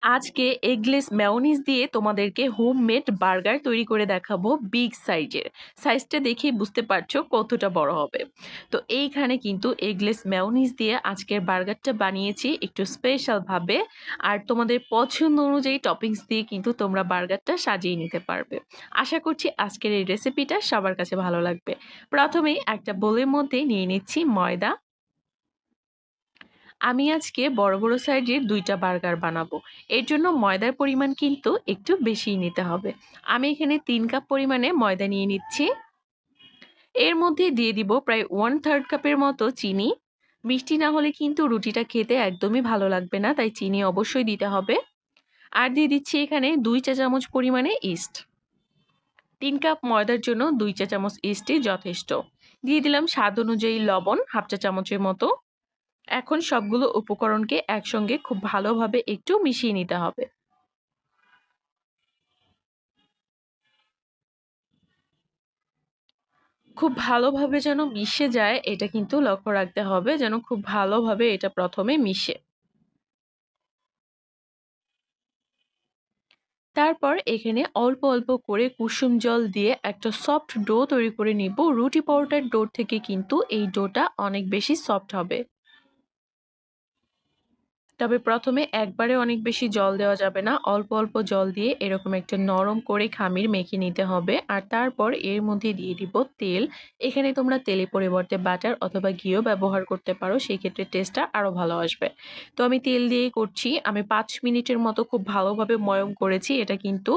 আজকে eggless mayonnaise দিয়ে তোমাদেরকে হোমমেড বার্গার তৈরি করে দেখাবো বিগ সাইজের। সাইজটা দেখেই বুঝতে পারছো কতটা বড় হবে। তো এইখানে কিন্তু এগলেস মেয়োনিজ দিয়ে আজকের বার্গারটা বানিয়েছি একটু স্পেশালভাবে। আর তোমাদের পছন্দ অনুযায়ী টপিংস দিয়ে কিন্তু তোমরা বার্গারটা সাজিয়ে নিতে পারবে। আশা করছি আজকের এই রেসিপিটা সবার কাছে ভালো লাগবে। প্রথমেই একটা বোলের মধ্যে নিয়ে নিচ্ছি ময়দা। আমি আজকে বড় বড় সাইজের ২টা বার্গার বানাবো। এর জন্য ময়দার পরিমাণ কিন্তু একটু বেশিই নিতে হবে। আমি এখানে ৩ কাপ পরিমাণে ময়দা নিয়ে নিচ্ছি। এর মধ্যে দিয়ে দিব প্রায় 1/3 কাপের মতো চিনি। মিষ্টি না হলে কিন্তু রুটিটা খেতে একদমই ভালো লাগবে না, তাই চিনি অবশ্যই দিতে হবে। আর দিয়ে দিচ্ছি এখানে ২ চা চামচ পরিমাণে ইস্ট। ৩ কাপ ময়দার জন্য ২ চা চামচ ইস্টই যথেষ্ট। দিয়ে দিলাম স্বাদ অনুযায়ী লবণ 1/2 চা চামচের মতো। এখন সবগুলো উপকরণকে একসঙ্গে খুব ভালোভাবে একটু মিশিয়ে নিতে হবে। খুব ভালোভাবে যেন মিশে যায় এটা কিন্তু লক্ষ্য রাখতে হবে, যেন খুব ভালোভাবে এটা প্রথমে মিশে। তারপর এখানে অল্প অল্প করে কুসুম জল দিয়ে একটা সফট ডো তৈরি করে নিব। রুটি পরোটার ডো থেকে কিন্তু এই ডোটা অনেক বেশি সফট হবে। তবে প্রথমে একবারে অনেক বেশি জল দেওয়া যাবে না। অল্প অল্প জল দিয়ে এরকম একটা নরম করে খামির মেখে নিতে হবে। আর তারপর এর মধ্যে দিয়ে দিব তেল। এখানে তোমরা তেলের পরিবর্তে বাটার অথবা ঘিও ব্যবহার করতে পারো। সেই ক্ষেত্রে টেস্টটা আরো ভালো আসবে। তো আমি তেল দিয়েই করছি। আমি ৫ মিনিটের মতো খুব ভালোভাবে ময়ম করেছি। এটা কিন্তু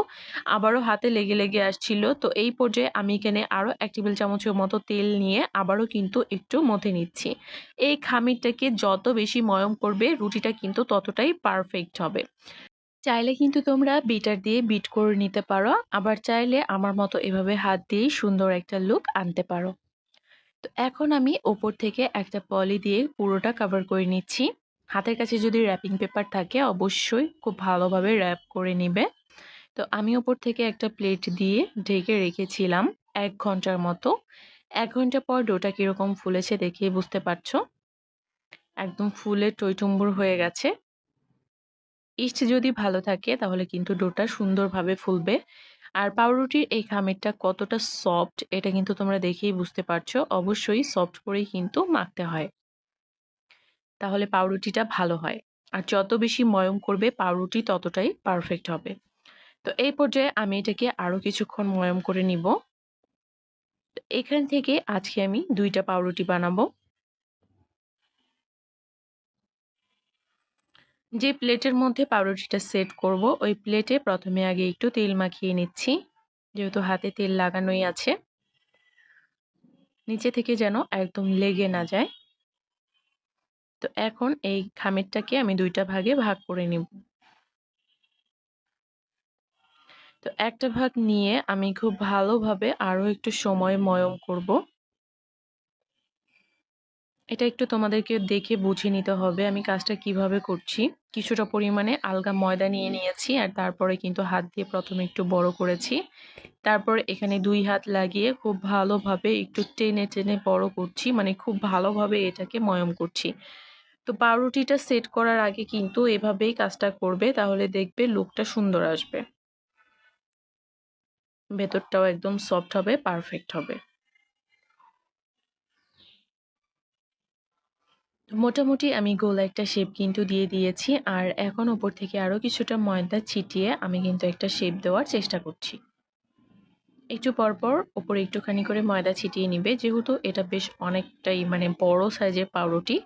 আবারও হাতে লেগে লেগে আসছিল। তো এই পর্যায়ে আমি এখানে আরো ১ টেবিল চামচের মতো তেল নিয়ে আবারও কিন্তু একটু মথে নিচ্ছি। এই খামিরটাকে যত বেশি ময়ম করবে রুটিটা কিন্তু ততটাই পারফেক্ট হবে। চাইলে কিন্তু তোমরা বিটার দিয়ে বিট করে নিতে পারো, আবার চাইলে আমার মতো এভাবে হাত দিয়েই সুন্দর একটা লুক আনতে পারো। তো এখন আমি ওপর থেকে একটা পলি দিয়ে পুরোটা কভার করে নিচ্ছি। হাতের কাছে যদি র্যাপিং পেপার থাকে অবশ্যই খুব ভালোভাবে র্যাপ করে নিবে। তো আমি ওপর থেকে একটা প্লেট দিয়ে ঢেকে রেখেছিলাম ১ ঘন্টার মতো। ১ ঘন্টা পর ডোটা কিরকম ফুলেছে দেখেই বুঝতে পারছো। একদম ফুলে টইটুম্বুর হয়ে গেছে। ইস্ট যদি ভালো থাকে তাহলে কিন্তু ডোটা সুন্দরভাবে ফুলবে। আর পাউরুটির এই খামিরটা কতটা সফট এটা কিন্তু তোমরা দেখেই বুঝতে পারছো। অবশ্যই সফট করেই কিন্তু মাখতে হয়। তাহলে পাউরুটিটা ভালো হয়। আর যত বেশি ময়ম করবে পাউরুটি ততটাই পারফেক্ট হবে। তো এই পর্যায়ে আমি এটাকে আরো কিছুক্ষণ ময়ম করে নিব। এখান থেকে আজকে আমি ২টা পাউরুটি বানাবো। যে প্লেটের মধ্যে পাউরুটিটা সেট করব ওই প্লেটে প্রথমে আগে একটু তেল মাখিয়ে নিচ্ছি, যেহেতু হাতে তেল লাগানোই আছে, নিচে থেকে যেন একদম লেগে না যায়। তো এখন এই খামিরটাকে আমি ২টা ভাগে ভাগ করে নিব। তো একটা ভাগ নিয়ে আমি খুব ভালোভাবে আরো একটু সময় ময়ম করব। এটা একটু তোমাদেরকে দেখে বুঝে নিতে হবে আমি কাজটা কিভাবে করছি। কিছুটা পরিমাণে আলগা ময়দা নিয়ে নিয়েছি আর তারপরে কিন্তু হাত দিয়ে প্রথমে একটু বড় করেছি। তারপর এখানে ২ হাত লাগিয়ে খুব ভালোভাবে একটু টেনে টেনে বড় করছি, মানে খুব ভালোভাবে এটাকে ময়ম করছি। তো পাউরুটিটা সেট করার আগে কিন্তু এভাবেই কাজটা করবে, তাহলে দেখবে লুকটা সুন্দর আসবে। ভেতরটাও একদম সফট হবে, পারফেক্ট হবে। মোটামুটি আমি গোল একটা শেপ কিন্তু দিয়ে দিয়েছি আর এখন উপর থেকে আরো কিছুটা ময়দা ছিটিয়ে আমি কিন্তু একটা শেপ দেওয়ার চেষ্টা করছি। একটু পরপর উপরে একটুখানি করে ময়দা ছিটিয়ে নিবে, যেহেতু এটা বেশ অনেকটাই মানে বড় সাইজের পাউরুটি,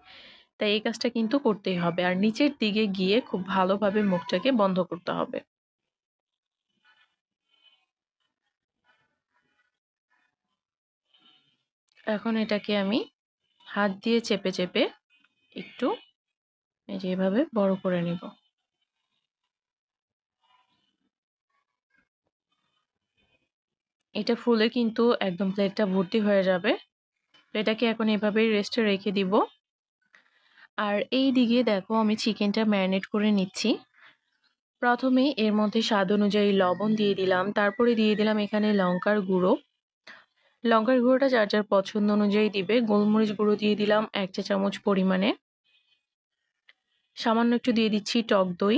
তাই এই কাজটা কিন্তু করতেই হবে। আর নিচের দিকে গিয়ে খুব ভালোভাবে মুখটাকে বন্ধ করতে হবে। এখন এটাকে আমি হাত দিয়ে চেপে চেপে একটু এই যে এভাবে বড় করে নিব। এটা ফুলে কিন্তু একদম প্লেটটা ভর্তি হয়ে যাবে। এটাকে এখন এভাবেই রেস্টে রেখে দিব। আর এই দিকে দেখো আমি চিকেনটা ম্যারিনেট করে নিচ্ছি। প্রথমে এর মধ্যে স্বাদ অনুযায়ী লবণ দিয়ে দিলাম, তারপরে দিয়ে দিলাম এখানে লঙ্কার গুঁড়ো। লঙ্কার গুঁড়োটা যার যার পছন্দ অনুযায়ী দিবে। গোলমরিচ গুঁড়ো দিয়ে দিলাম ১ চা চামচ পরিমাণে। সামান্য একটু দিয়ে দিচ্ছি টক দই।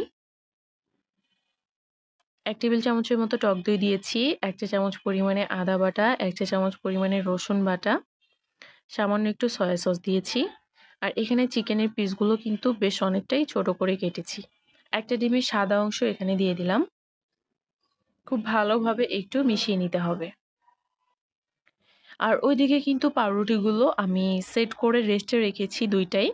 ১ টেবিল চামচের মতো টক দই দিয়েছি, ১ চা চামচ পরিমাণে আদা বাটা, ১ চা চামচ পরিমাণে রসুন বাটা, সামান্য একটু সয়া সস দিয়েছি। আর এখানে চিকেনের পিসগুলো কিন্তু বেশ অনেকটাই ছোট করে কেটেছি। একটা ডিমের সাদা অংশ এখানে দিয়ে দিলাম। খুব ভালোভাবে একটু মিশিয়ে নিতে হবে। আর ওইদিকে কিন্তু পাউরুটিগুলো আমি সেট করে রেস্টে রেখেছি ২ টাই।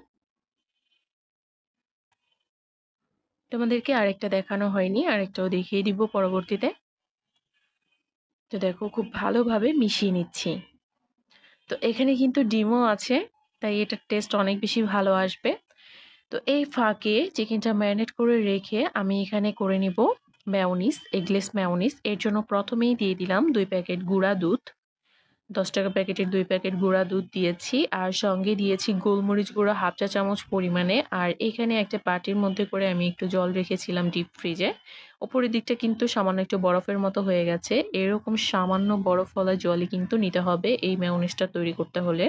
তোমাদেরকে আরেকটা দেখানো হয়নি, আরেকটাও দেখিয়ে দিব পরবর্তীতে। তো দেখো খুব ভালোভাবে মিশিয়ে নিচ্ছি। তো এখানে কিন্তু ডিমও আছে, তাই এটার টেস্ট অনেক বেশি ভালো আসবে। তো এই ফাঁকে চিকেনটা ম্যারিনেট করে রেখে আমি এখানে করে নিব মেয়োনিজ, এগলেস মেয়োনিজ। এর জন্য প্রথমেই দিয়ে দিলাম ২ প্যাকেট গুঁড়া দুধ। ৳১০ প্যাকেটের ২ প্যাকেট গুঁড়া দুধ দিয়েছি। আর সঙ্গে দিয়েছি গোলমরিচ গুঁড়া ১/২ চা চামচ পরিমাণে। আর এখানে একটা বাটির মধ্যে করে আমি একটু জল রেখেছিলাম ডিপ ফ্রিজে। উপরের দিকটা কিন্তু সামান্য একটু বরফের মতো হয়ে গেছে। এরকম সামান্য বরফওয়ালা জলই কিন্তু নিতে হবে এই মেয়োনিজটা তৈরি করতে হলে।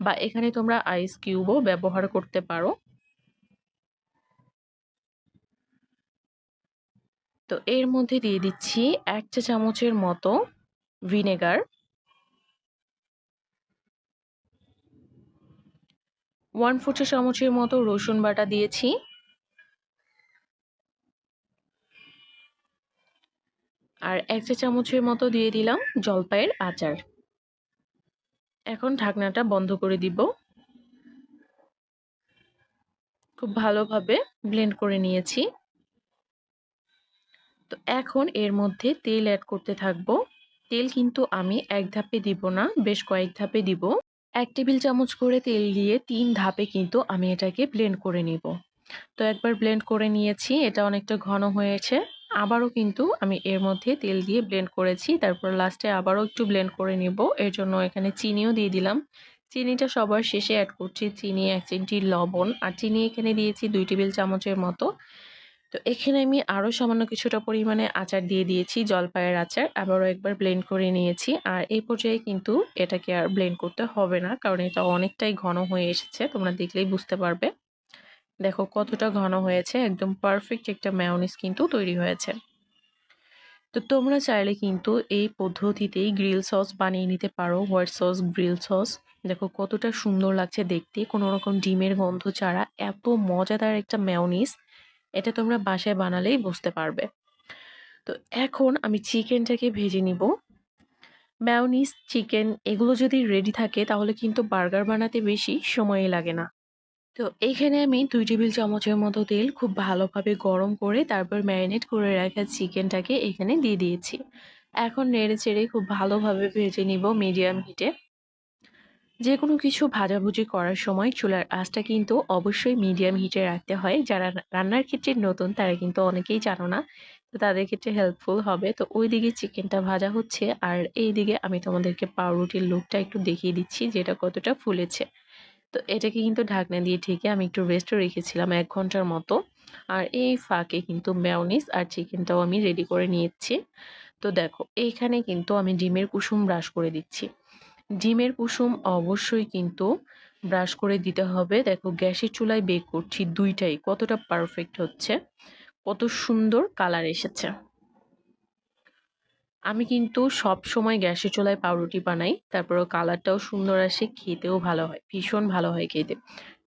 বা এখানে তোমরা আইস কিউবও ব্যবহার করতে পারো। তো এর মধ্যে দিয়ে দিচ্ছি ১ চা চামচের মতো ভিনেগার, 1/4 চা চামচের মতো রসুন বাটা দিয়েছি। আর ১ চা চামচের মতো দিয়ে দিলাম জলপাইয়ের আচার। এখন ঢাকনাটা বন্ধ করে দিব। খুব ভালোভাবে ব্লেন্ড করে নিয়েছি। তো এখন এর মধ্যে তেল এড করতে থাকবো। তেল কিন্তু আমি এক ধাপে দিব না, বেশ কয়েক ধাপে দিব। ১ টেবিল চামচ করে তেল দিয়ে ৩ ধাপে কিন্তু আমি এটাকে ব্লেন্ড করে নিব। তো একবার ব্লেন্ড করে নিয়েছি, এটা অনেকটা ঘন হয়েছে। আবারও কিন্তু আমি এর মধ্যে তেল দিয়ে ব্লেন্ড করেছি। তারপর লাস্টে আবারও একটু ব্লেন্ড করে নিব। এর জন্য এখানে চিনিও দিয়ে দিলাম। চিনিটা সবার শেষে এড করছি। চিনি, ১ চিমটি লবণ আর চিনি এখানে দিয়েছি ২ টেবিল চামচের মতো। তো এখানে আমি আরও সামান্য কিছুটা পরিমাণে আচার দিয়ে দিয়েছি, জলপাইয়ের আচার। আবারও একবার ব্লেন্ড করে নিয়েছি। আর এই পর্যায়ে কিন্তু এটাকে আর ব্লেন্ড করতে হবে না, কারণ এটা অনেকটাই ঘন হয়ে এসেছে। তোমরা দেখলেই বুঝতে পারবে। দেখো কতটা ঘন হয়েছে, একদম পারফেক্ট একটা মেয়োনিজ কিন্তু তৈরি হয়েছে। তো তোমরা চাইলে কিন্তু এই পদ্ধতিতেই গ্রিল সস বানিয়ে নিতে পারো, হোয়াইট সস, গ্রিল সস। দেখো কতটা সুন্দর লাগছে দেখতে, কোনো রকম ডিমের গন্ধ ছাড়া এত মজাদার একটা মেয়োনিজ। এটা তোমরা বাসায় বানালেই বুঝতে পারবে। তো এখন আমি চিকেনটাকে ভেজে নিব। মেয়োনিজ, চিকেন এগুলো যদি রেডি থাকে তাহলে কিন্তু বার্গার বানাতে বেশি সময়ই লাগে না। তো এইখানে আমি ২ টেবিল চামচের মতো তেল খুব ভালোভাবে গরম করে তারপর ম্যারিনেট করে রাখা চিকেনটাকে এখানে দিয়ে দিয়েছি। এখন নেড়েচেড়ে খুব ভালোভাবে ভেজে নিব মিডিয়াম হিটে। যেকোনো কিছু ভাজাভুজি করার সময় চুলার আঁচটা কিন্তু অবশ্যই মিডিয়াম হিটে রাখতে হয়। যারা রান্নার ক্ষেত্রে নতুন তারা কিন্তু অনেকেই জানো না। তো তাদের ক্ষেত্রে হেল্পফুল হবে। তো ওইদিকে চিকেনটা ভাজা হচ্ছে আর এইদিকে আমি তোমাদেরকে পাউরুটির লুকটা একটু দেখিয়ে দিচ্ছি যে এটা কতটা ফুলেছে। তো এটাকে কিন্তু ঢাকনা দিয়ে ঢেকে আমি একটু রেস্টে রেখেছিলাম ১ ঘন্টার মতো। আর এই ফাঁকে কিন্তু মেয়োনিজ আর চিকেনটাও আমি রেডি করে নিয়েছি। তো দেখো এইখানে কিন্তু আমি ডিমের কুসুম ব্রাশ করে দিচ্ছি। ডিমের কুসুম অবশ্যই কিন্তু ব্রাশ করে দিতে হবে। দেখো গ্যাসের চুলায় বেক করছি ২ টাই কতটা পারফেক্ট হচ্ছে। কত সুন্দর কালার এসেছে। আমি কিন্তু সবসময় গ্যাসের চুলায় পাউরুটি বানাই। তারপরেও কালারটাও সুন্দর আসে, খেতেও ভালো হয়। ভীষণ ভালো হয় খেতে।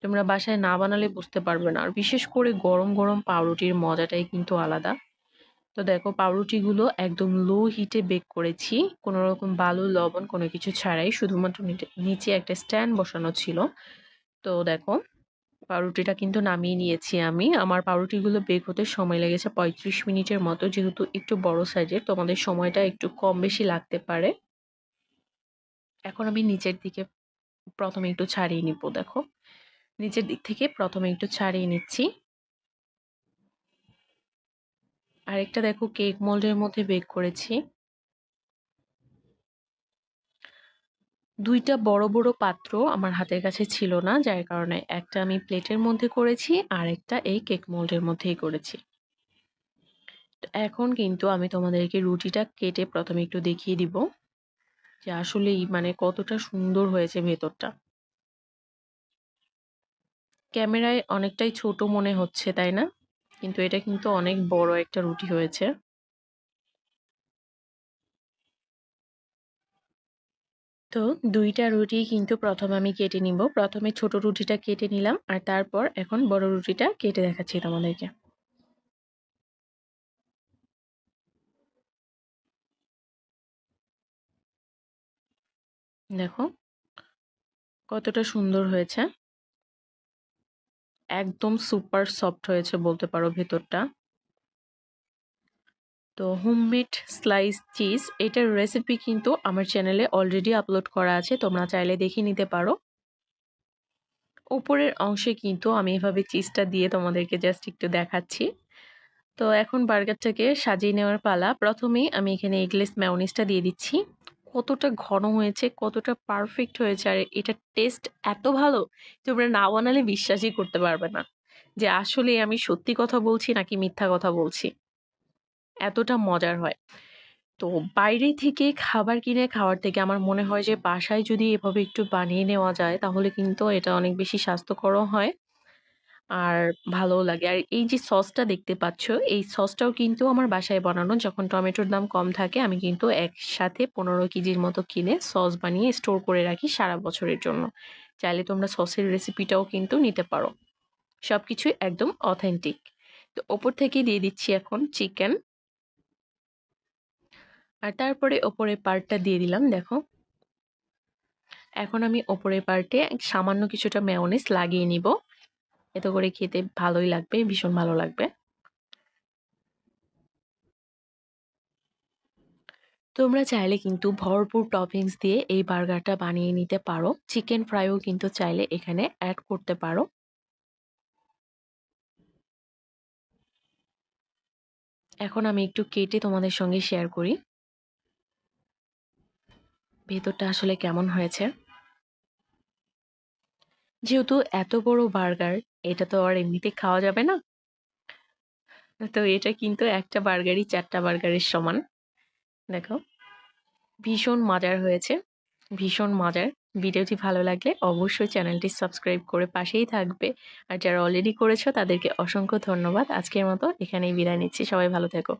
তোমরা বাসায় না বানালে বুঝতে পারবে না। আর বিশেষ করে গরম, গরম পাউরুটির মজাটাই কিন্তু আলাদা। তো দেখো পাউরুটিগুলো একদম লো হিটে বেক করেছি। কোনো রকম বালু, লবণ কোনো কিছু ছাড়াই। শুধুমাত্র নিচে একটা স্ট্যান্ড বসানো ছিল। তো দেখো পাউরুটিটা কিন্তু নামিয়ে নিয়েছি আমি। আমার পাউরুটিগুলো বেক হতে সময় লেগেছে ৩৫ মিনিটের মতো। যেহেতু একটু বড় সাইজের, তোমাদের সময়টা একটু কম বেশি লাগতে পারে। এখন আমি নিচের দিকে ১ম এ একটু ছাড়িয়ে নিব দেখো। নিচের দিক থেকে ১ম এ একটু ছাড়িয়ে নিচ্ছি। আরেকটা দেখো কেক মোল্ডের মধ্যে বেক করেছি। ২ টা বড়, বড় পাত্র আমার হাতের কাছে ছিল না। যার কারণে একটা আমি প্লেটের মধ্যে করেছি, আরেকটা এই কেক মোল্ডের মধ্যেই করেছি। তো এখন কিন্তু আমি তোমাদেরকে রুটিটা কেটে ১ম এ একটু দেখিয়ে দিব যে আসলেই মানে কতটা সুন্দর হয়েছে ভেতরটা। ক্যামেরায় অনেকটাই ছোট মনে হচ্ছে, তাই না? কিন্তু এটা কিন্তু অনেক বড় একটা রুটি হয়েছে। তো ২ টা রুটি কিন্তু প্রথমে আমি কেটে নিব। প্রথমে ছোট রুটিটা কেটে নিলাম আর তারপর এখন বড় রুটিটা কেটে দেখাচ্ছি তোমাদেরকে। দেখো কতটা সুন্দর হয়েছে। একদম সুপার সফট হয়েছে বলতে পারো ভেতরটা। তো হোমমেড স্লাইস চিজ এটার রেসিপি কিন্তু আমার চ্যানেলে অলরেডি আপলোড করা আছে। তোমরা চাইলে দেখে নিতে পারো। উপরের অংশে কিন্তু আমি এভাবে চিজটা দিয়ে তোমাদেরকে জাস্ট একটু দেখাচ্ছি। তো এখন বার্গারটাকে সাজিয়ে নেওয়ার পালা। প্রথমেই আমি এখানে এগলেস মেয়োনিজটা দিয়ে দিচ্ছি। কতটা ঘন হয়েছে, কতটা পারফেক্ট হয়েছে আর এটার টেস্ট এত ভালো, তোমরা না বানালে বিশ্বাসই করতে পারবে না যে আসলেই আমি সত্যি কথা বলছি নাকি মিথ্যা কথা বলছি। এতটা মজার হয়। তো বাইরে থেকে খাবার কিনে খাওয়ার থেকে আমার মনে হয় যে বাসায় যদি এভাবে একটু বানিয়ে নেওয়া যায় তাহলে কিন্তু এটা অনেক বেশি স্বাস্থ্যকরও হয় আর ভালোও লাগে। আর এই যে সসটা দেখতে পাচ্ছ, এই সসটাও কিন্তু আমার বাসায় বানানো। যখন টমেটোর দাম কম থাকে আমি কিন্তু একসাথে ১৫ কেজির মতো কিনে সস বানিয়ে স্টোর করে রাখি সারা বছরের জন্য। চাইলে তোমরা সসের রেসিপিটাও কিন্তু নিতে পারো। সবকিছুই একদম অথেন্টিক। তো ওপর থেকে দিয়ে দিচ্ছি এখন চিকেন। আর তারপরে ওপরের পার্টটা দিয়ে দিলাম দেখো। এখন আমি ওপরের পার্টে সামান্য কিছুটা মেয়োনিজ লাগিয়ে নিব। এতে করে খেতে ভালোই লাগবে, ভীষণ ভালো লাগবে। তোমরা চাইলে কিন্তু ভরপুর টপিংস দিয়ে এই বার্গারটা বানিয়ে নিতে পারো। চিকেন ফ্রাইও কিন্তু চাইলে এখানে অ্যাড করতে পারো। এখন আমি একটু কেটে তোমাদের সঙ্গে শেয়ার করি ভেতরটা আসলে কেমন হয়েছে। যেহেতু এত বড় বার্গার, এটা তো আর এমনিতে খাওয়া যাবে না। তো এটা কিন্তু একটা বার্গারই ৪ টা বার্গারের সমান। দেখো ভীষণ মজার হয়েছে, ভীষণ মজার। ভিডিওটি ভালো লাগলে অবশ্যই চ্যানেলটি সাবস্ক্রাইব করে পাশেই থাকবে। আর যারা অলরেডি করেছো তাদেরকে অসংখ্য ধন্যবাদ। আজকের মতো এখানেই বিদায় নিচ্ছি। সবাই ভালো থেকো।